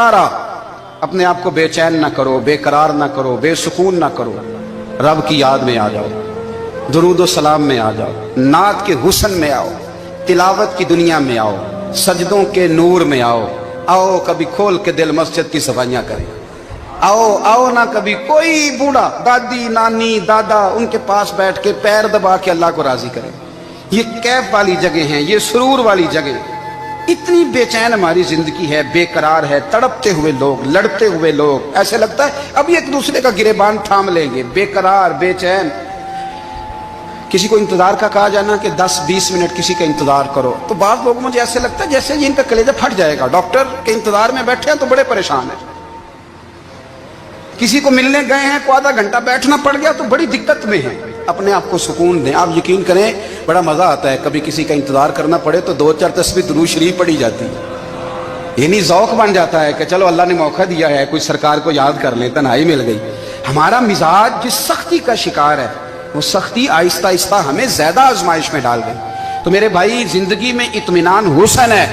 बेकरारा, अपने आप को बेचैन ना करो, बेकरार ना करो, बेसुकून ना करो। रब की याद में आ जाओ, दुरूद सलाम में आ जाओ, नात के हुस्न में आओ, तिलावत की दुनिया में आओ, सजदों के नूर में आओ। आओ कभी खोल के दिल मस्जिद की सफाइयां करें। आओ आओ ना कभी कोई बूढ़ा, दादी नानी दादा, उनके पास बैठ के पैर दबा के अल्लाह को राजी करें। ये कैफ वाली जगह हैं, ये सुरूर वाली जगह। इतनी बेचैन हमारी जिंदगी है, बेकरार है, तड़पते हुए लोग, लड़ते हुए लोग, ऐसे लगता है अभी एक दूसरे का गिरेबान थाम लेंगे। बेकरार, बेचैन। किसी को इंतजार का कहा जाना कि 10-20 मिनट किसी का इंतजार करो, तो बाद लोग मुझे ऐसे लगता है जैसे ये इनका कलेजा फट जाएगा। डॉक्टर के इंतजार में बैठे हैं तो बड़े परेशान हैं। किसी को मिलने गए हैं, को आधा घंटा बैठना पड़ गया तो बड़ी दिक्कत में है। अपने आप को सुकून दें। आप यकीन करें बड़ा मजा आता है, कभी किसी का इंतजार करना पड़े तो 2-4 तस्बीह दुरूद शरीफ पड़ी जाती है। यानी ज़ौक बन जाता है कि चलो अल्लाह ने मौका दिया है, कोई सरकार को याद कर ले, तन्हाई मिल गई। हमारा मिजाज जिस सख्ती का शिकार है, वो सख्ती आहिस्ता आहिस्ता हमें ज्यादा आजमाइश में डाल गई। तो मेरे भाई, जिंदगी में इत्मीनान हुस्न है,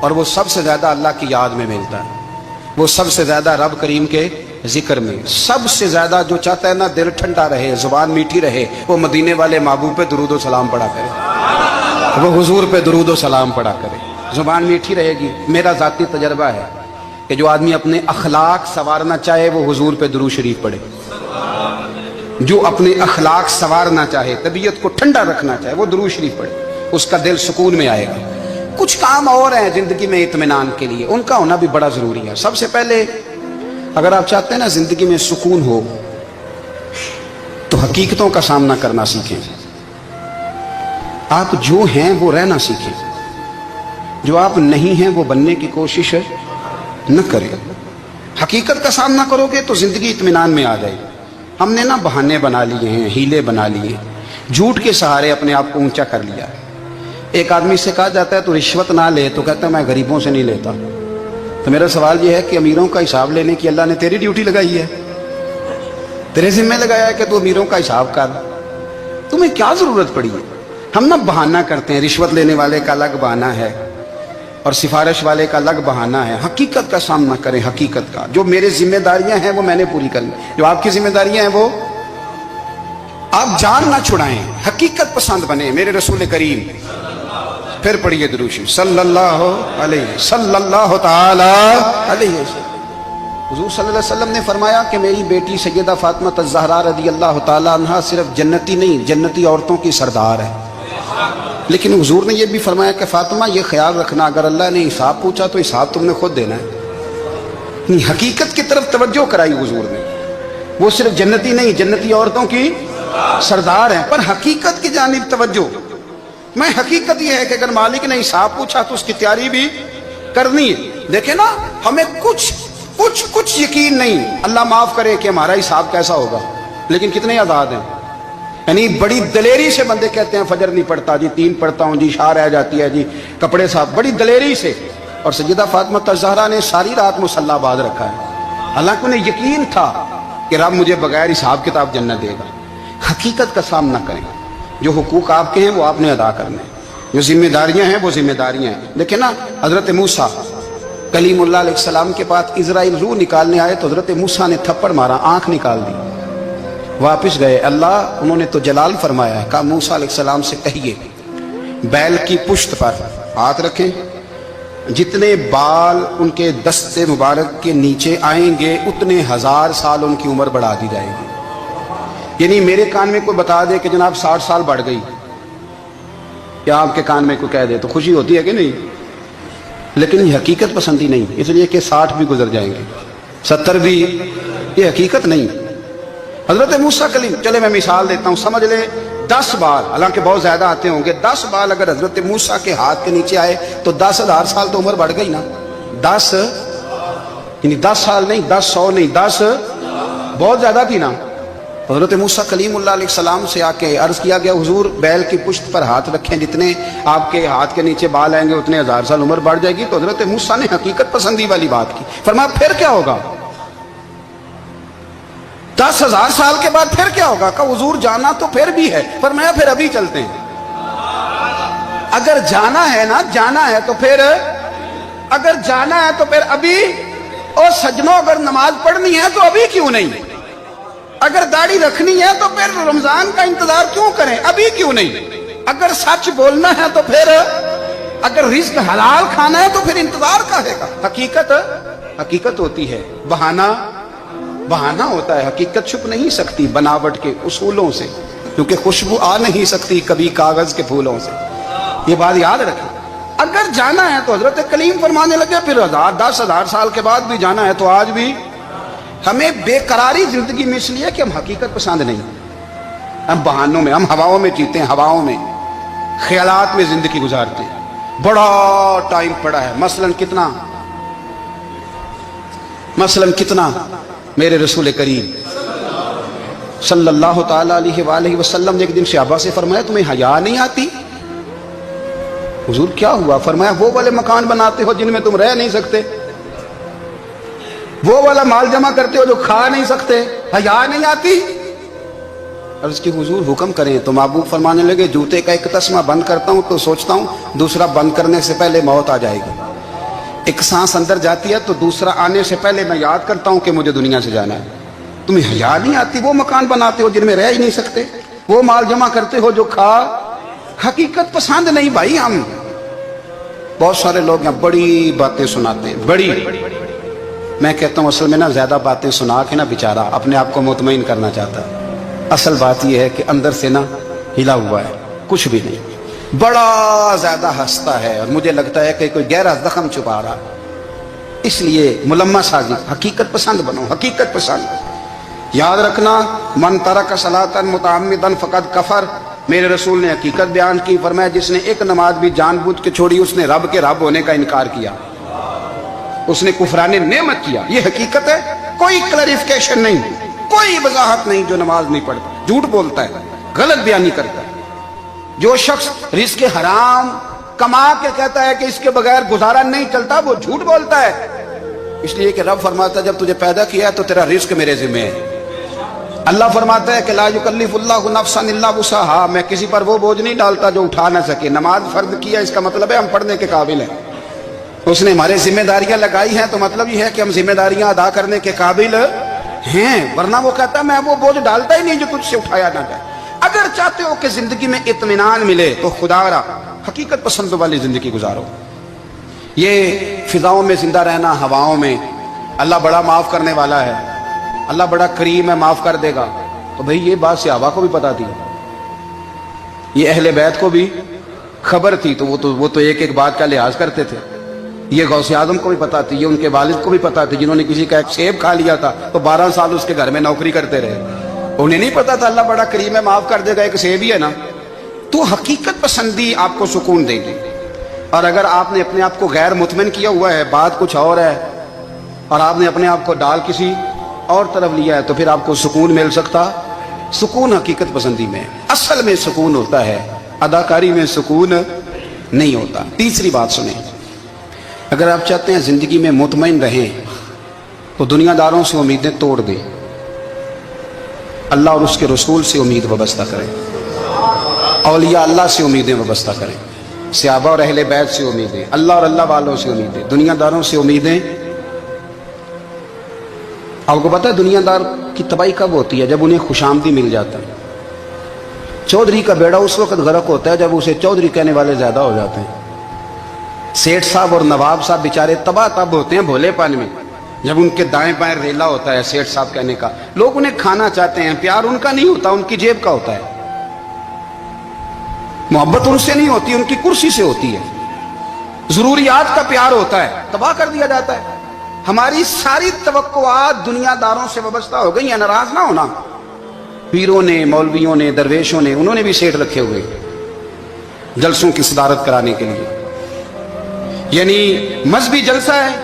और वो सबसे ज्यादा अल्लाह की याद में मिलता है। वो सबसे ज्यादा रब करीम के जिक्र में। सबसे ज्यादा जो चाहता है ना दिल ठंडा रहे, जुबान मीठी रहे, वो मदीने वाले महबूब पे दुरूद व सलाम पढ़ा करे, वो हुजूर पे दुरूद व सलाम पढ़ा करे। जुबान मीठी रहेगी। मेरा जाती तजर्बा है कि जो आदमी अपने अखलाक संवारना चाहे वो हुजूर पे दुरूद शरीफ पढ़े। जो अपने अखलाक संवारना चाहे, तबीयत को ठंडा रखना चाहे, वो दुरूद शरीफ पढ़े, उसका दिल सुकून में आएगा। कुछ काम और हैं जिंदगी में इत्मीनान के लिए, उनका होना भी बड़ा जरूरी है। सबसे पहले अगर आप चाहते हैं ना जिंदगी में सुकून हो, तो हकीकतों का सामना करना सीखें। आप जो हैं वो रहना सीखें, जो आप नहीं हैं वो बनने की कोशिश न करें। हकीकत का सामना करोगे तो जिंदगी इत्मीनान में आ जाएगी। हमने ना बहाने बना लिए हैं, हीले बना लिए, झूठ के सहारे अपने आप को ऊंचा कर लिया है। एक आदमी से कहा जाता है तो रिश्वत ना ले, तो कहता है मैं गरीबों से नहीं लेता। तो मेरा सवाल यह है कि अमीरों का हिसाब लेने की अल्लाह ने तेरी ड्यूटी लगाई है, तेरे जिम्मे लगाया है कि तू अमीरों का हिसाब कर। तुम्हें क्या जरूरत पड़ी है? हम ना बहाना करते हैं, रिश्वत लेने वाले का अलग बहाना है और सिफारिश वाले का अलग बहाना है। हकीकत का सामना करें, हकीकत का। जो मेरे जिम्मेदारियां हैं वो मैंने पूरी करनी, जो आपकी जिम्मेदारियां हैं वो आप जान ना छुड़ाएं, हकीकत पसंद बने। मेरे रसूल करीम, फिर पढ़िए दुरूद शरीफ, सल्लल्लाहु ताला अलैहि वसल्लम। हुजूर सल्लल्लाहु अलैहि वसल्लम ने फरमाया कि मेरी बेटी सैयदा फातिमा ज़हरा रज़ी अल्लाह ताला अन्हा सिर्फ जन्नती नहीं, जन्नती औरतों की सरदार है। लेकिन हुजूर ने यह भी फरमाया कि फातिमा ये ख्याल रखना, अगर अल्लाह ने हिसाब पूछा तो हिसाब तुमने खुद देना है। नहीं, हकीकत की तरफ तवज्जो कराई हुजूर ने। वो सिर्फ जन्नती नहीं, जन्नती औरतों की सरदार है, पर हकीकत की जानिब तवज्जो। मैं हकीकत यह है कि अगर मालिक ने हिसाब पूछा तो उसकी तैयारी भी करनी है। देखे ना, हमें कुछ यकीन नहीं, अल्लाह माफ करे कि हमारा हिसाब कैसा होगा, लेकिन कितने आजाद हैं। यानी बड़ी दलेरी से बंदे कहते हैं फजर नहीं पढ़ता जी, 3 पढ़ता हूं जी, शाह रह जाती है जी, कपड़े साफ, बड़ी दलेरी से। और सैयदा फातिमा ज़हरा ने सारी रात मुसल्ला बांध रखा है, हालांकि उन्हें यकीन था कि रब मुझे बगैर हिसाब किताब जन्नत देगा। हकीकत का सामना करें, जो हुकूक आपके हैं वो आपने अदा करने, जो जिम्मेदारियां हैं वो जिम्मेदारियां हैं। देखिए ना, हजरत मूसा कलीमुल्लाह अलैहिस्सलाम के पास इजराइल रूह निकालने आए तो हजरत मूसा ने थप्पड़ मारा, आंख निकाल दी, वापिस गए। अल्लाह, उन्होंने तो जलाल फरमाया है, कहा मूसा अलैहिस्सलाम से कहिए बैल की पुश्त पर हाथ रखें, जितने बाल उनके दस्ते मुबारक के नीचे आएंगे उतने 1000 साल उनकी उम्र बढ़ा दी जाएगी। यानी मेरे कान में कोई बता दे कि जनाब 60 साल बढ़ गई, या आपके कान में कोई कह दे तो खुशी होती है कि नहीं? लेकिन ये हकीकत पसंदी नहीं, इसलिए कि 60 भी गुजर जाएंगे, 70 भी, ये हकीकत नहीं। हजरत मूसा कलीम, चले मैं मिसाल देता हूं, समझ ले 10 बाल, हालांकि बहुत ज्यादा आते होंगे, 10 बाल अगर हजरत मूसा के हाथ के नीचे आए तो 10,000 साल तो उम्र बढ़ गई ना। 10 यानी 10 साल नहीं, 10 नहीं, 10 बहुत ज्यादा थी ना। हजरत मूसा कलीमुल्लाह अलैहिस्सलाम से आके अर्ज किया गया, हुजूर बैल की पुश्त पर हाथ रखें, जितने आपके हाथ के नीचे बाल आएंगे उतने 1000 साल उम्र बढ़ जाएगी। तो हजरत मूसा ने हकीकत पसंदी वाली बात की, फरमाया फिर क्या होगा? 10,000 साल के बाद फिर क्या होगा? कहा हुजूर जाना तो फिर भी है, फरमाया फिर अभी चलते हैं। अगर जाना है ना, जाना है तो फिर اگر جانا ہے تو پھر ابھی، اور سجنوں اگر نماز پڑھنی ہے تو ابھی کیوں نہیں؟ اگر داڑھی رکھنی ہے تو پھر رمضان کا انتظار کیوں کریں؟ ابھی کیوں نہیں؟ اگر سچ بولنا ہے تو پھر، اگر رزق حلال کھانا ہے تو پھر انتظار کاہے کا؟ حقیقت ہوتی ہے، بہانہ ہوتا ہے، حقیقت چھپ نہیں سکتی بناوٹ کے اصولوں سے، کیونکہ خوشبو آ نہیں سکتی کبھی کاغذ کے پھولوں سے، یہ بات یاد رکھیں۔ اگر جانا ہے تو حضرت کلیم فرمانے لگے پھر 10,000 سال کے بعد بھی جانا ہے تو آج بھی ہمیں بے قراری زندگی میں اس لیے کہ ہم حقیقت پسند نہیں، ہم بہانوں میں، ہم ہواؤں میں جیتے ہیں، ہواؤں میں، خیالات میں زندگی گزارتے ہیں۔ بڑا ٹائم پڑا ہے، مثلاً کتنا میرے رسول کریم صلی اللہ تعالی علیہ وآلہ وسلم نے ایک دن صحابہ سے فرمایا تمہیں حیا نہیں آتی؟ حضور کیا ہوا؟ فرمایا وہ والے مکان بناتے ہو جن میں تم رہ نہیں سکتے، وہ والا مال جمع کرتے ہو جو کھا نہیں سکتے، حیا نہیں آتی؟ عرض کی حضور حکم کریں تو محبوب فرمانے لگے جوتے کا ایک تسمہ بند کرتا ہوں تو سوچتا ہوں دوسرا بند کرنے سے پہلے موت آ جائے گی، ایک سانس اندر جاتی ہے تو دوسرا آنے سے پہلے میں یاد کرتا ہوں کہ مجھے دنیا سے جانا ہے۔ تمہیں حیا نہیں آتی؟ وہ مکان بناتے ہو جن میں رہ ہی نہیں سکتے، وہ مال جمع کرتے ہو جو کھا، حقیقت پسند نہیں بھائی ہم۔ بہت سارے لوگ یہاں بڑی باتیں سناتے ہیں، بڑی، میں کہتا ہوں اصل میں نا زیادہ باتیں سنا کے نا بیچارہ اپنے آپ کو مطمئن کرنا چاہتا ہے، اصل بات یہ ہے کہ اندر سے نا ہلا ہوا ہے، کچھ بھی نہیں، بڑا زیادہ ہنستا ہے اور مجھے لگتا ہے کہ کوئی گہرا زخم چھپا رہا، اس لیے ملمہ سازی، حقیقت پسند بنو، حقیقت پسند۔ یاد رکھنا من ترک صلاۃ متعمدا فقد کفر، میرے رسول نے حقیقت بیان کی، فرمایا جس نے ایک نماز بھی جان بوجھ کے چھوڑی اس نے رب کے رب ہونے کا انکار کیا، اس نے کفران نعمت کیا، یہ حقیقت ہے، کوئی کلیریفیکیشن نہیں، کوئی وضاحت نہیں۔ جو نماز نہیں پڑھتا جھوٹ بولتا ہے، غلط بیانی کرتا ہے، جو شخص رزق حرام کما کے کہتا ہے کہ اس کے بغیر گزارا نہیں چلتا وہ جھوٹ بولتا ہے، اس لیے کہ رب فرماتا ہے جب تجھے پیدا کیا ہے تو تیرا رزق میرے ذمہ ہے۔ اللہ فرماتا ہے کہ لا یکلف اللہ نفسا الا وسعها، میں کسی پر وہ بوجھ نہیں ڈالتا جو اٹھا نہ سکے۔ نماز فرض کیا اس کا مطلب ہے ہم پڑھنے کے قابل ہیں، اس نے ہمارے ذمہ داریاں لگائی ہیں تو مطلب یہ ہے کہ ہم ذمہ داریاں ادا کرنے کے قابل ہیں، ورنہ وہ کہتا ہے میں وہ بوجھ ڈالتا ہی نہیں جو تجھ سے اٹھایا نہ جائے۔ اگر چاہتے ہو کہ زندگی میں اطمینان ملے تو خدا را حقیقت پسند والی زندگی گزارو۔ یہ فضاؤں میں زندہ رہنا، ہواؤں میں، اللہ بڑا معاف کرنے والا ہے، اللہ بڑا کریم ہے، معاف کر دے گا، تو بھئی یہ بات صحابہ کو بھی پتا تھی، یہ اہل بیت کو بھی خبر تھی، تو وہ تو ایک ایک بات کا لحاظ کرتے تھے۔ یہ غوث اعظم کو بھی پتا تھی، یہ ان کے والد کو بھی پتا تھی، جنہوں نے کسی کا ایک سیب کھا لیا تھا تو 12 سال اس کے گھر میں نوکری کرتے رہے، انہیں نہیں پتا تھا اللہ بڑا کریم ہے، معاف کر دے گا، ایک سیب ہی ہے نا۔ تو حقیقت پسندی آپ کو سکون دے گی، اور اگر آپ نے اپنے آپ کو غیر مطمئن کیا ہوا ہے، بات کچھ اور ہے، اور آپ نے اپنے آپ کو ڈال کسی اور طرف لیا ہے، تو پھر آپ کو سکون مل سکتا؟ سکون حقیقت پسندی میں، اصل میں سکون ہوتا ہے، اداکاری میں سکون نہیں ہوتا۔ تیسری بات سنیں، اگر آپ چاہتے ہیں زندگی میں مطمئن رہیں تو دنیا داروں سے امیدیں توڑ دیں، اللہ اور اس کے رسول سے امید وابستہ کریں، اولیاء اللہ سے امیدیں وابستہ کریں، صحابہ اور اہل بیت سے امیدیں، اللہ اور اللہ والوں سے امیدیں، دنیا داروں سے امیدیں۔ آپ کو پتہ ہے دنیا دار کی تباہی کب ہوتی ہے؟ جب انہیں خوش آمدی مل جاتا ہے۔ چودھری کا بیڑا اس وقت غرق ہوتا ہے جب اسے چودھری کہنے والے زیادہ ہو جاتے ہیں۔ سیٹھ صاحب اور نواب صاحب بیچارے تباہ تب ہوتے ہیں بھولے پن میں، جب ان کے دائیں بائیں ریلا ہوتا ہے سیٹھ صاحب کہنے کا، لوگ انہیں کھانا چاہتے ہیں، پیار ان کا نہیں ہوتا، ان کی جیب کا ہوتا ہے، محبت ان سے نہیں ہوتی، ان کی کرسی سے ہوتی ہے، ضروریات کا پیار ہوتا ہے، تباہ کر دیا جاتا ہے۔ ہماری ساری توقعات دنیا داروں سے وابستہ ہو گئی ہیں، ناراض نہ ہونا، پیروں نے، مولویوں نے، درویشوں نے، انہوں نے بھی سیٹ رکھے ہوئے جلسوں کی صدارت کرانے کے لیے، یعنی مذہبی جلسہ ہے،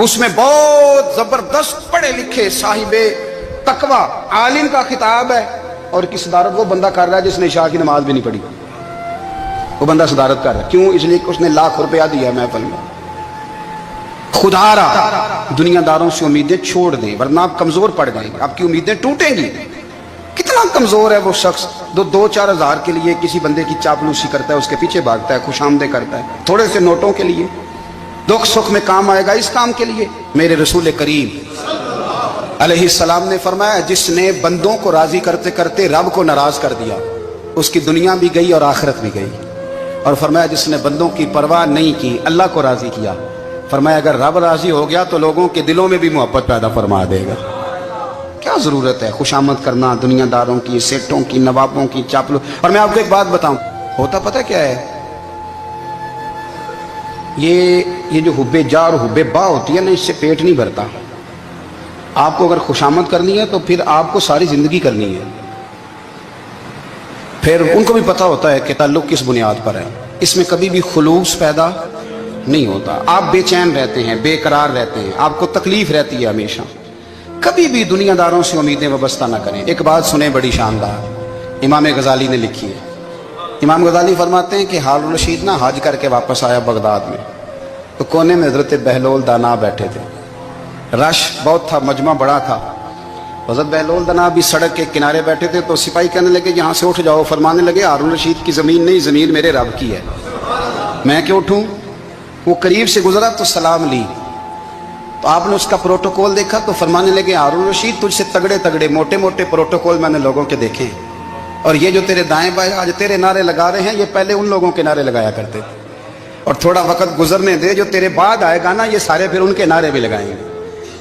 اس میں بہت زبردست پڑھے لکھے صاحب تقوی عالم کا خطاب ہے، اور کی صدارت وہ بندہ کر رہا ہے جس نے عشاء کی نماز بھی نہیں پڑھی، وہ بندہ صدارت کر رہا ہے، کیوں؟ اس لیے کہ اس نے لاکھ روپیہ دیا محفل میں۔ خدا را دنیا داروں سے امیدیں چھوڑ دیں ورنہ آپ کمزور پڑ جائیں گے، آپ کی امیدیں ٹوٹیں گی۔ کتنا کمزور ہے وہ شخص جو 2-4 ہزار کے لیے کسی بندے کی چاپلوسی کرتا ہے، اس کے پیچھے بھاگتا ہے، خوش آمدیں کرتا ہے، تھوڑے سے نوٹوں کے لیے، दुख सुख में काम आएगा इस काम के लिए। मेरे रसूल करीम अलैहिस्सलाम ने फरमाया, जिसने बंदों को राजी करते करते रब को नाराज कर दिया, उसकी दुनिया भी गई और आखिरत भी गई। और फरमाया, जिसने बंदों की परवाह नहीं की, अल्लाह को राजी किया, फरमाया अगर रब राजी हो गया तो लोगों के दिलों में भी मोहब्बत पैदा फरमा देगा। क्या जरूरत है खुशामद करना दुनियादारों की, सेठों की, नवाबों की, चापलू। और मैं आपको एक बात बताऊं, होता पता क्या है, ये जो हुब्बे जा और हुब्बे बा होती है ना, इससे पेट नहीं भरता। आपको अगर खुशामद करनी है तो फिर आपको सारी जिंदगी करनी है। फिर उनको भी पता होता है कि ताल्लुक किस बुनियाद पर है, इसमें कभी भी खुलूस पैदा नहीं होता। आप बेचैन रहते हैं, बेकरार रहते हैं, आपको तकलीफ रहती है हमेशा। कभी भी दुनियादारों से उम्मीदें वाबस्ता ना करें। एक बात सुने बड़ी शानदार, इमाम गजाली ने लिखी है। इमाम गजाली फरमाते हैं कि हारून रशीद ना हज करके वापस आया बगदाद में, तो कोने में हजरत बहलोल दाना बैठे थे। रश बहुत था, मजमा बड़ा था। हजरत बहलोल दाना भी सड़क के किनारे बैठे थे, तो सिपाही कहने लगे यहाँ से उठ जाओ। फरमाने लगे, हारून रशीद की ज़मीन नहीं, ज़मीन मेरे रब की है, मैं क्यों उठूँ। वो करीब से गुजरा तो सलाम ली, तो आपने उसका प्रोटोकॉल देखा तो फरमाने लगे, हारून रशीद तुझसे तगड़े तगड़े मोटे मोटे प्रोटोकॉल मैंने लोगों के देखे हैं, और ये जो तेरे दाएं बाएं आज तेरे नारे लगा रहे हैं, ये पहले उन लोगों के नारे लगाया करते थे। और थोड़ा वक्त गुजरने दे, जो तेरे बाद आएगा ना, ये सारे फिर उनके नारे भी लगाएंगे।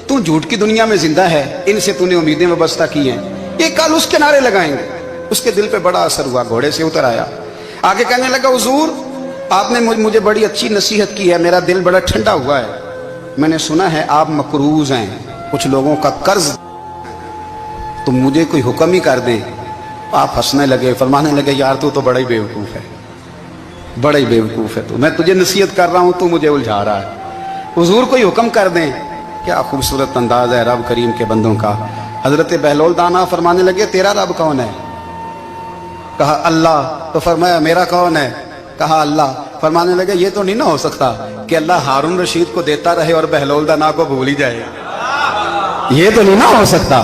तू झूठ की दुनिया में जिंदा है, इनसे तूने उम्मीदें वाबस्ता की हैं, ये कल उसके नारे लगाएंगे। उसके दिल पे बड़ा असर हुआ, घोड़े से उतर आया, आगे कहने लगा, हुजूर आपने मुझे बड़ी अच्छी नसीहत की है, मेरा दिल बड़ा ठंडा हुआ है। मैंने सुना है आप मकरूज हैं, कुछ लोगों का कर्ज, तो मुझे कोई हुक्म ही कर दें। आप हंसने लगे, फरमाने लगे, यार तू तो बड़ा ही बेवकूफ़ है, बड़ा ही बेवकूफ़ है तू, मैं तुझे नसीहत कर रहा हूँ, तू मुझे उलझा रहा है। हुजूर कोई हुक्म कर दें। क्या खूबसूरत अंदाज है रब करीम के बंदों का। हजरत बहलोल दाना फरमाने लगे, तेरा रब कौन है। कहा अल्लाह। तो फरमाया मेरा कौन है। कहा अल्लाह। फरमाने लगे, ये तो नहीं ना हो सकता कि अल्लाह हारून रशीद को देता रहे और बहलोल दाना को भूल ही जाए। ये तो नहीं ना हो सकता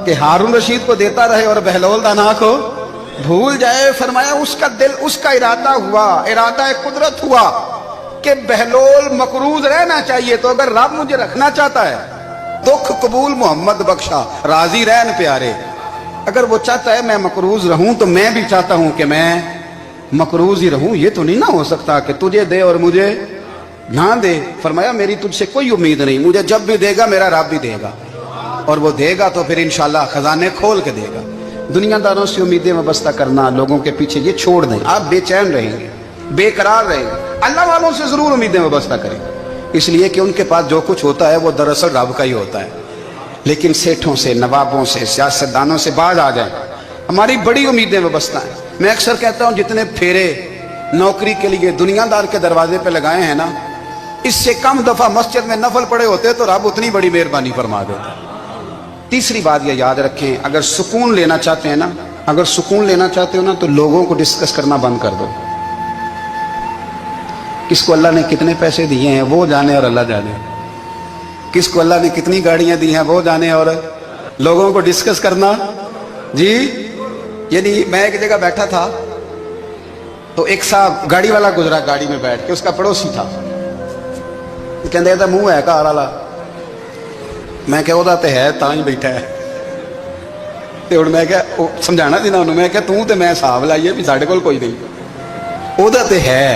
कि हारून रशीद को देता रहे और बहलोल दाना को भूल जाए। फरमाया उसका दिल, उसका इरादा हुआ, इरादा कुदरत हुआ कि बहलोल मकरूज रहना चाहिए, तो अगर रब मुझे रखना चाहता है, दुख कबूल मोहम्मद बख्शा, राजी रहन प्यारे, अगर वो चाहता है मैं मकरूज रहूं, तो मैं भी चाहता हूं कि मैं मकरूज ही रहूं। ये तो नहीं ना हो सकता कि तुझे दे और मुझे ना दे। फरमाया मेरी तुझसे कोई उम्मीद नहीं, मुझे जब भी देगा मेरा रब भी देगा, और वो देगा तो फिर इंशाल्लाह खजाने खोल के देगा। दुनियादारों से उम्मीदें वाबस्ता करना, लोगों के पीछे, ये छोड़ दें। आप बेचैन रहेंगे, बेकरार रहेंगे। अल्लाह वालों से जरूर उम्मीदें वाबस्ता करें, इसलिए कि उनके पास जो कुछ होता है वो दरअसल रब का ही होता है। लेकिन सेठों से, नवाबों से, सियासतदानों से बाज आ जाए, हमारी बड़ी उम्मीदें वाबस्ता हैं। मैं अक्सर कहता हूं, जितने फेरे नौकरी के लिए दुनियादार के दरवाजे पे लगाए हैं ना, इससे कम दफा मस्जिद में नफल पड़े होते तो रब उतनी बड़ी मेहरबानी फरमा देता। तीसरी बात ये याद रखें, अगर सुकून लेना चाहते हैं ना, अगर सुकून लेना चाहते हो ना, तो लोगों को डिस्कस करना बंद कर दो। किसको अल्लाह ने कितने पैसे दिए हैं वो जाने और अल्लाह जाने, किसको अल्लाह ने कितनी गाड़ियां दी हैं वो जाने, और लोगों को डिस्कस करना जी। यानी मैं एक जगह बैठा था, तो एक साहब गाड़ी वाला गुजरा, गाड़ी में बैठ के, उसका पड़ोसी था, कहते था मुंह है कार वाला। मैं क्या ਉਹਦਾ ਤੇ ਹੈ ਤਾਂ ਹੀ ਬੈਠਾ ਹੈ। ਤੇ ਹੁਣ ਮੈਂ ਕਿਹਾ ਉਹ ਸਮਝਾਣਾ ਸੀ ਨਾ ਉਹਨੂੰ, ਮੈਂ ਕਿਹਾ ਤੂੰ ਤੇ ਮੈਂ ਹਿਸਾਬ ਲਾਈਏ ਵੀ ਸਾਡੇ ਕੋਲ ਕੋਈ ਨਹੀਂ, ਉਹਦਾ ਤੇ ਹੈ।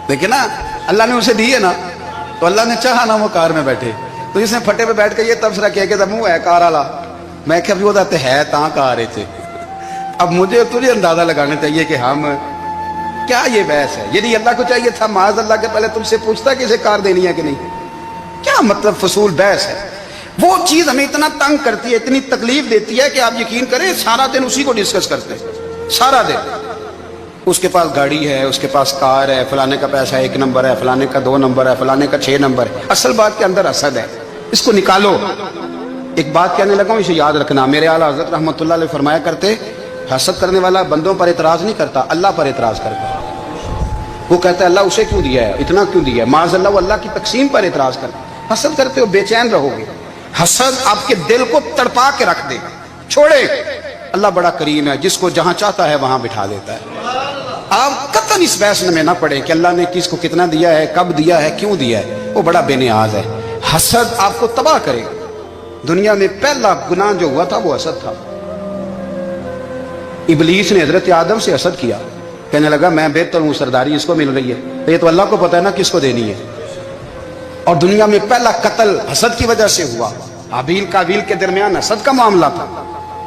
देखिए ना, अल्लाह ने उसे दी है ना, तो अल्लाह ने चाहा ना वो कार में बैठे, तो इसने फटे पे बैठ के ये तबसरा किया कि मुंह है कार वाला। मैं क्या भी वो दाते है ता कार थे। अब मुझे तुझे अंदाजा लगाना चाहिए कि हम क्या ये बहस है। यदि अल्लाह को चाहिए था माज अल्लाह के पहले तुमसे पूछता कि इसे कार देनी है कि नहीं। क्या मतलब फसूल बहस है। वो चीज हमें इतना तंग करती है, इतनी तकलीफ देती है कि आप यकीन करें सारा दिन उसी को डिस्कस करते हैं, सारा दिन। उसके पास गाड़ी है, उसके पास कार है, फलाने का पैसा 1 नंबर है, फलाने का 2 नंबर है, फलाने का 6 नंबर है। असल बात के अंदर हसद है, इसको निकालो। एक बात कहने लगा हूं, इसे याद रखना। मेरे आला हज़रत रहमतुल्लाह अलैह फरमाया करते, हसद करने वाला बंदों पर इतराज नहीं करता, अल्लाह पर इतराज करता। वो कहता है अल्लाह उसे क्यों दिया है, इतना क्यों दिया है, माज़अल्लाह, वो अल्लाह की तकसीम पर इतराज करता। हसद करते हो बेचैन रहोगे, हसद आपके दिल को तड़पा के रख दे। छोड़े, अल्लाह बड़ा करीम है, जिसको जहां चाहता है वहां बिठा देता है। آپ قطعاً اس بحث میں نہ پڑے کہ اللہ نے کس کو کتنا دیا ہے، کب دیا ہے، کیوں دیا ہے، وہ بڑا بے نیاز ہے۔ حسد آپ کو تباہ کرے گا۔ دنیا میں پہلا گناہ جو ہوا تھا وہ حسد تھا۔ ابلیس نے حضرت آدم سے حسد کیا، کہنے لگا میں بہتر ہوں، سرداری اس کو مل رہی ہے، یہ تو اللہ کو پتہ ہے نا کس کو دینی ہے۔ اور دنیا میں پہلا قتل حسد کی وجہ سے ہوا۔ حابیل قابیل کے درمیان حسد کا معاملہ تھا،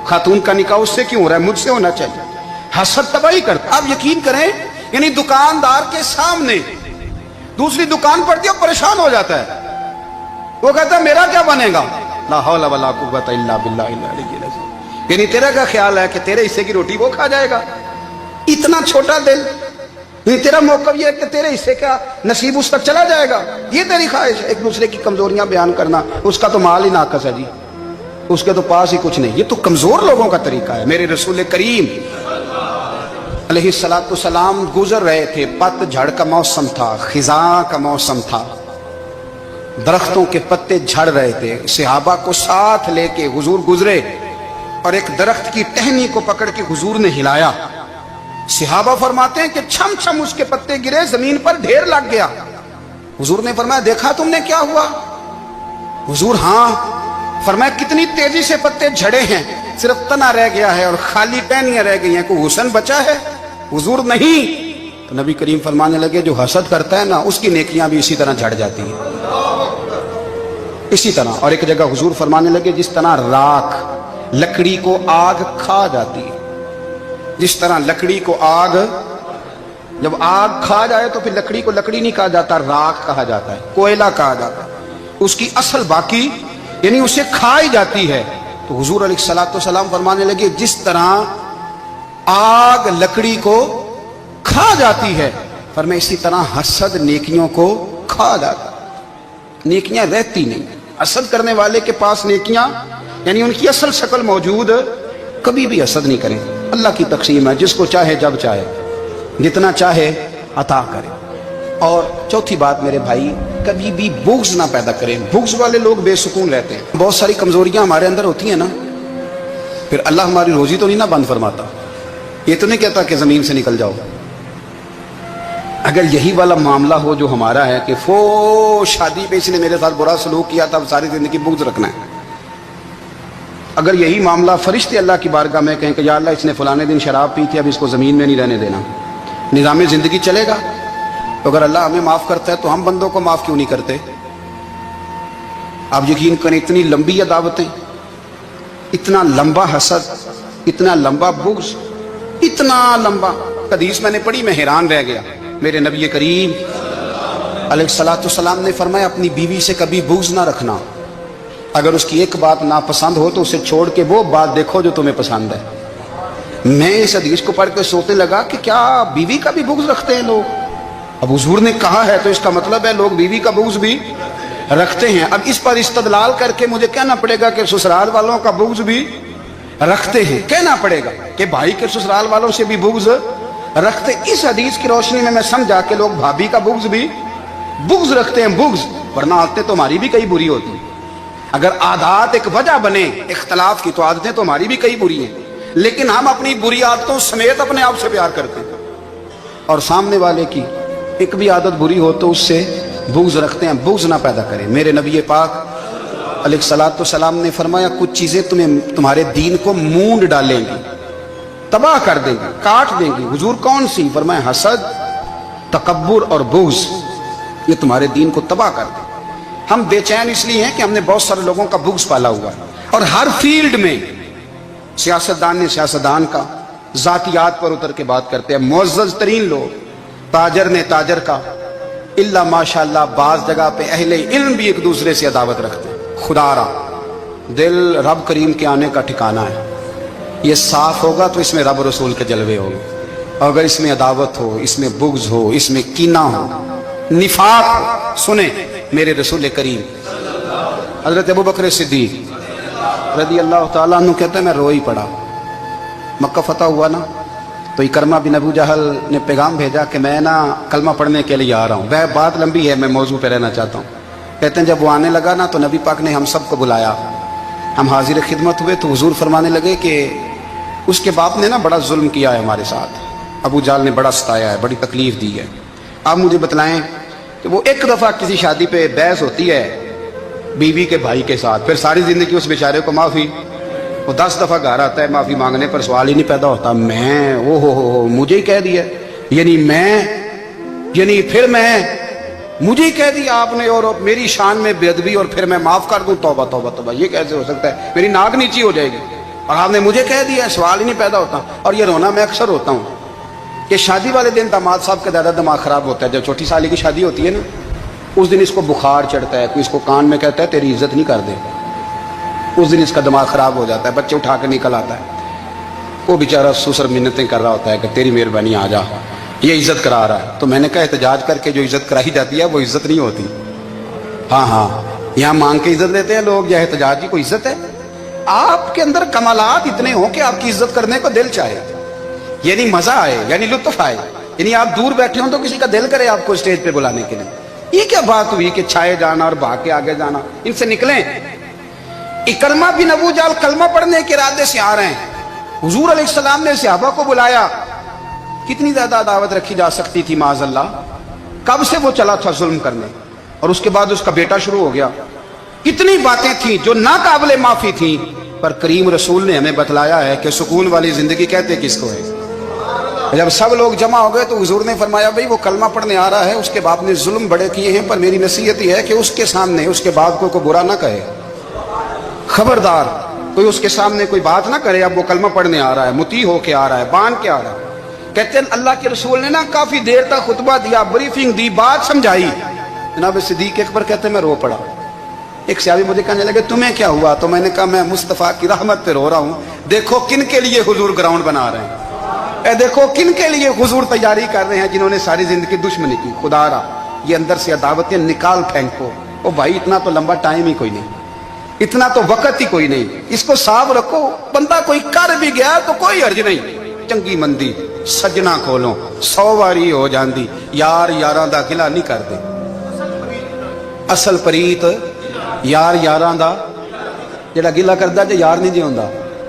خاتون کا نکاح اس سے کیوں ہو رہا ہے، مجھ سے ہونا چاہیے۔ حسد تباہی کرتا۔ آپ یقین کریں، یعنی دکاندار کے سامنے دوسری دکان پڑتی ہے، پریشان ہو جاتا ہے، وہ کہتا ہے میرا کیا بنے گا، لا حول ولا قوت الا باللہ العلی العظیم، یعنی تیرا کیا خیال ہے کہ تیرے حصے کی روٹی وہ کھا جائے گا، اتنا چھوٹا دل، یعنی تیرا موقف یہ ہے کہ تیرے حصے کا نصیب اس تک چلا جائے گا، یہ تیری خواہش ہے۔ ایک دوسرے کی کمزوریاں بیان کرنا، اس کا تو مال ہی ناقص ہے جی، اس کے تو پاس ہی کچھ نہیں، یہ تو کمزور لوگوں کا طریقہ ہے۔ میرے رسول کریم علیہ السلام گزر رہے تھے، پت جھڑ کا موسم تھا، خزاں کا موسم تھا، درختوں کے پتے جھڑ رہے تھے، صحابہ کو ساتھ لے کے حضور گزرے اور ایک درخت کی ٹہنی کو پکڑ کے حضور نے ہلایا۔ صحابہ فرماتے ہیں کہ چھم چھم اس کے پتے گرے، زمین پر ڈھیر لگ گیا۔ حضور نے فرمایا دیکھا تم نے کیا ہوا؟ حضور ہاں۔ فرمایا کتنی تیزی سے پتے جھڑے ہیں، صرف تنا رہ گیا ہے اور خالی ٹہنیاں رہ گئی ہیں، کوئی حسن بچا ہے؟ حضور نہیں۔ تو نبی کریم فرمانے لگے جو حسد کرتا ہے نا، اس کی نیکیاں بھی اسی طرح جھڑ جاتی ہیں، اسی طرح۔ اور ایک جگہ حضور فرمانے لگے جس طرح راکھ لکڑی کو آگ کھا جاتی ہے، جس طرح لکڑی کو آگ، جب آگ کھا جائے تو پھر لکڑی کو لکڑی نہیں کہا جاتا، راکھ کہا جاتا ہے، کوئلہ کہا جاتا ہے، اس کی اصل باقی یعنی اسے کھائی جاتی ہے۔ تو حضور علیہ السلام فرمانے لگے جس طرح آگ لکڑی کو کھا جاتی ہے، فرمایا اسی طرح حسد نیکیوں کو کھا جاتا ہے، نیکیاں رہتی نہیں۔ حسد کرنے والے کے پاس نیکیاں یعنی ان کی اصل شکل موجود، کبھی بھی حسد نہیں کریں۔ اللہ کی تقسیم ہے، جس کو چاہے جب چاہے جتنا چاہے عطا کرے۔ اور چوتھی بات میرے بھائی، کبھی بھی بغض نہ پیدا کریں۔ بغض والے لوگ بے سکون رہتے ہیں۔ بہت ساری کمزوریاں ہمارے اندر ہوتی ہیں نا، پھر اللہ ہماری روزی تو نہیں نہ بند فرماتا، یہ تو نہیں کہتا کہ زمین سے نکل جاؤ۔ اگر یہی والا معاملہ ہو جو ہمارا ہے کہ شادی پہ اس نے میرے ساتھ برا سلوک کیا تھا، ساری زندگی بغض رکھنا ہے، اگر یہی معاملہ فرشتے اللہ کی بارگاہ میں کہیں کہ یا اللہ اس نے فلانے دن شراب پی تھی، اب اس کو زمین میں نہیں رہنے دینا، نظام زندگی چلے گا؟ تو اگر اللہ ہمیں معاف کرتا ہے تو ہم بندوں کو معاف کیوں نہیں کرتے؟ آپ یقین کریں، اتنی لمبی عداوتیں، اتنا لمبا حسد، اتنا لمبا بغض، اتنا لمبا۔ حدیث میں نے پڑھی، میں حیران رہ گیا۔ میرے نبی کریم علیہ السلام نے فرمایا اپنی بیوی سے کبھی بغض نہ رکھنا، اگر اس کی ایک بات ناپسند ہو تو اسے چھوڑ کے وہ بات دیکھو جو تمہیں پسند ہے۔ میں اس حدیث کو پڑھ کے سوچنے لگا کہ کیا بیوی کا بھی بغض رکھتے ہیں لوگ؟ اب حضور نے کہا ہے تو اس کا مطلب ہے لوگ بیوی کا بغض بھی رکھتے ہیں۔ اب اس پر استدلال کر کے مجھے کہنا پڑے گا کہ سسرال والوں کا بغض بھی رکھتے ہیں، کہنا پڑے گا کہ بھائی کے سسرال والوں سے بھی بغض رکھتے۔ اس حدیث کی روشنی میں سمجھا کہ لوگ بھابھی کا بغض بھی بغض رکھتے ہیں، بغض، ورنہ عادتیں تو ہماری بھی کئی بری ہوتی ہیں۔ اگر عادات ایک وجہ بنے اختلاف کی تو عادتیں تو ہماری بھی کئی بری ہیں، لیکن ہم اپنی بری عادتوں سمیت اپنے آپ سے پیار کرتے ہیں، اور سامنے والے کی ایک بھی عادت بری ہو تو اس سے بغض رکھتے ہیں۔ بغض نہ پیدا کریں۔ میرے نبی پاک علیہ السلام نے فرمایا کچھ چیزیں تمہارے دین کو مونڈ ڈالیں گی، تباہ کر دیں گی، کاٹ دیں گی۔ حضور کون سی؟ فرمایا حسد، تکبر اور بغض، یہ تمہارے دین کو تباہ کر دیں۔ ہم بے چین اس لیے ہیں کہ ہم نے بہت سارے لوگوں کا بغض پالا ہوا ہے، اور ہر فیلڈ میں سیاستدان نے سیاستدان کا، ذاتیات پر اتر کے بات کرتے ہیں، معزز ترین لوگ، تاجر نے تاجر کا، الا ماشاءاللہ بعض جگہ پہ اہل علم بھی ایک دوسرے سے عداوت رکھتے ہیں۔ خدا را دل رب کریم کے آنے کا ٹھکانہ ہے، یہ صاف ہوگا تو اس میں رب رسول کے جلوے ہوں گے، اور اگر اس میں عداوت ہو، اس میں بغض ہو، اس میں کینہ ہو، نفاق ہو، سنیں میرے رسول کریم حضرت ابو بکر صدیق رضی اللہ تعالیٰ عنہ کہتے ہیں میں رو ہی پڑا۔ مکہ فتح ہوا نا تو اکرمہ بن ابو جہل نے پیغام بھیجا کہ میں نا کلمہ پڑھنے کے لیے آ رہا ہوں۔ وہ بات لمبی ہے، میں موضوع پہ رہنا چاہتا ہوں۔ کہتے ہیں جب وہ آنے لگا نا تو نبی پاک نے ہم سب کو بلایا، ہم حاضر خدمت ہوئے تو حضور فرمانے لگے کہ اس کے باپ نے نا بڑا ظلم کیا ہے ہمارے ساتھ، अबू जाल ने बड़ा सताया है, बड़ी तकलीफ दी है। आप मुझे बतलाएं कि वो एक दफ़ा किसी शादी पे बहस होती है बीवी के भाई के साथ, फिर सारी ज़िंदगी उस बेचारे को माफ़ी, वो 10 दफ़ा घर आता है माफ़ी मांगने पर सवाल ही नहीं पैदा होता। मैं ओ हो मुझे ही कह दिया, यानी फिर मैं मुझे ही कह दिया आपने और मेरी शान में बेअदबी और फिर मैं माफ़ कर दूँ। तौबा तौबा तौबा, ये कैसे हो सकता है? मेरी नाक नीची हो जाएगी और आपने मुझे कह दिया, सवाल ही नहीं पैदा होता। और ये रोना मैं अक्सर होता हूँ कि शादी वाले दिन दामाद साहब का ज़्यादा दिमाग ख़राब होता है। जब छोटी साली की शादी होती है ना, उस दिन इसको बुखार चढ़ता है, कोई इसको कान में कहता है तेरी इज्जत नहीं कर दे, उस दिन इसका दिमाग ख़राब हो जाता है, बच्चे उठा के निकल आता है। वो बेचारा सुसर मिन्नतें कर रहा होता है कि तेरी मेहरबानी आ जा, ये इज्जत करा रहा है। तो मैंने कहा एहतजाज करके जो इज्जत कराई जाती है वो इज्जत नहीं होती। हाँ, यहाँ मांग के इज्जत देते हैं लोग, या एहतजाज की कोई इज्जत है? आपके अंदर कमालात इतने हों कि आपकी इज्जत करने को दिल चाहे, यानी मजा आए, यानी लुत्फ आए, यानी आप दूर बैठे हो तो किसी का दिल करे आपको स्टेज पे बुलाने के लिए। ये क्या बात हुई कि छाए जाना और भाग के आगे जाना? इनसे निकलें। इकरमा बिन अबू जाल कलमा पढ़ने के इरादे से आ रहे हैं, हुजूर अलैहिस्सलाम ने सहाबा को बुलाया। कितनी ज्यादा दावत रखी जा सकती थी माज़अल्लाह? कब से वो चला था जुल्म करने, और उसके बाद उसका बेटा शुरू हो गया। कितनी बातें थी जो ना काबिले माफी थी, पर करीम रसूल ने हमें बतलाया है कि सुकून वाली जिंदगी कहते किसको है। जब सब लोग जमा हो गए तो हुजूर ने फरमाया भाई वो कलमा पढ़ने आ रहा है, उसके बाप ने जुल्म बड़े किए हैं, पर मेरी नसीहत ही है कि उसके सामने उसके बाप को बुरा ना कहे, खबरदार कोई उसके सामने कोई बात ना करे। अब वो कलमा पढ़ने आ रहा है, मुती होके आ रहा है, बांध के आ रहा है। कहते हैं अल्लाह के रसूल ने ना काफी देर तक खुतबा दिया, ब्रीफिंग दी, बात समझाई। जनाब सिद्दीक अकबर कहते मैं रो पड़ा। एक सहाबी मुझे कहने लगे तुम्हें क्या हुआ? तो मैंने कहा मैं मुस्तफा की रहमत पे रो रहा हूँ। देखो किन के लिए हुजूर ग्राउंड बना रहे हैं, देखो किन के लिए हुजूर तैयारी कर रहे हैं, जिन्होंने सारी जिंदगी दुश्मनी की। खुदारा ये अंदर से अदावतें निकाल फेंको। ओ भाई इतना तो लंबा टाइम ही कोई नहीं, इतना तो वक्त ही कोई नहीं, इसको साफ रखो। बंदा कोई कर भी गया तो कोई अर्ज नहीं। चंगी मंदी सजना खोलो 100 वारी हो जाती, यार यारां दा गिला नहीं करते। असल परीत यार यारां दा जेड़ा गिला करदा जे यार नहीं जिਉਂਦਾ।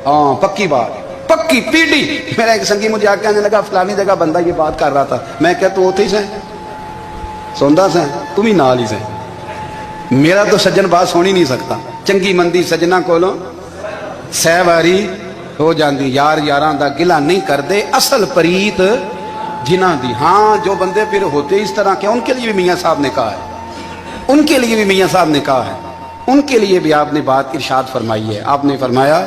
हाँ पक्की बात, पक्की पीढ़ी। मेरा एक संगी मुझे आके आने लगा फलानी जगह बंदा ये बात कर रहा था। मैं क्या तू उथे ही से सुनदा से, तुम ही नाल ही से। मेरा तो सज्जन बात सुन ही नहीं सकता। चंगी मंदी सजना कोलों 100 वारी हो जाती, यार यारां दा गिला नहीं करते। असल परीत जिन्हां दी। हाँ जो बंदे फिर होते इस तरह के, उनके लिए भी मियाँ साहब ने कहा है, उनके लिए भी मियाँ साहब ने कहा है, उनके लिए भी आपने बात इरशाद फरमाई है। आपने फरमाया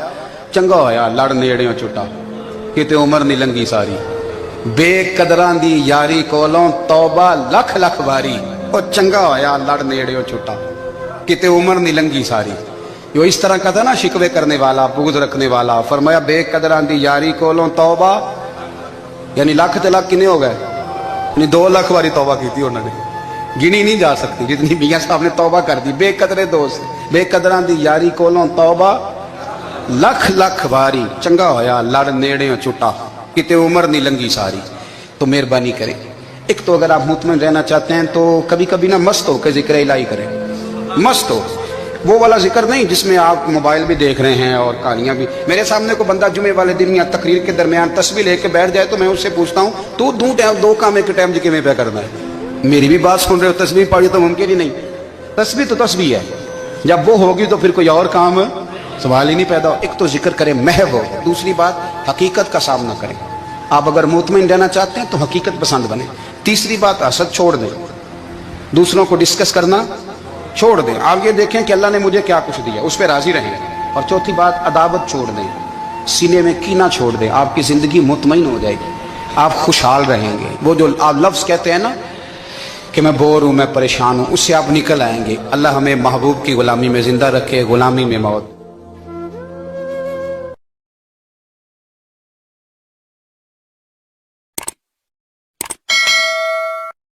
चंगा होया लड़ नेड़ियों छुटा, किते उम्र नहीं लंगी सारी, बेकदरां दी यारी कोलों तौबा लख लख बारी। और चंगा होया लड़ नेड़ियों छुटा, किते उम्र नहीं लंगी सारी। जो इस तरह का था ना शिकवे करने वाला, बुग़्ज़ रखने वाला, फरमाया बेकदरां दी यारी कोलों तौबा, यानी लख ते लख किने हो गए, यानी 2 लाख बारी तौबा की थी उन्होंने, गिनी नहीं जा सकती जितनी मियाँ साहब ने तौबा कर दी। बेकदरे दोस्त बेकदरां दी यारी कोलों तौबा लख लख बारी, चंगा होया लड़ नेड़े छुटा, किते उम्र नहीं लंगी सारी। तो मेहरबानी करें, एक तो अगर आप मुतमईन रहना चाहते हैं तो कभी कभी ना मस्त हो के जिक्र इलाही करें। मस्त हो, वो वाला जिक्र नहीं जिसमें आप मोबाइल भी देख रहे हैं और कहानियां भी। मेरे सामने को बंदा जुमे वाले दिन या तकरीर के दरमियान तस्बीह लेके बैठ जाए तो मैं उससे पूछता हूँ तू दो काम एक टाइम जिक्र में पे करना है। मेरी भी बात सुन रहे हो, तस्बीह पढ़ी तो मुमकिन ही नहीं। तस्बीह तो तस्बीह है, जब वो होगी तो फिर कोई और काम सवाल ही नहीं पैदा हो। एक तो जिक्र करें महव हो, दूसरी बात हकीकत का सामना करें। आप अगर मुतमईन रहना चाहते हैं तो हकीकत पसंद बने। तीसरी बात हसद छोड़ दें, दूसरों को डिस्कस करना छोड़ दें। आप ये देखें कि अल्लाह ने मुझे क्या कुछ दिया, उस पर राजी रहें। और चौथी बात अदावत छोड़ दें, सीने में कीना छोड़ दें। आपकी जिंदगी मुतमईन हो जाएगी, आप खुशहाल रहेंगे। वो जो आप लफ्ज़ कहते हैं ना कि मैं बोर हूँ, मैं परेशान हूँ, उससे आप निकल आएंगे। अल्लाह हमें महबूब की गुलामी में जिंदा रखे, गुलामी में मौत।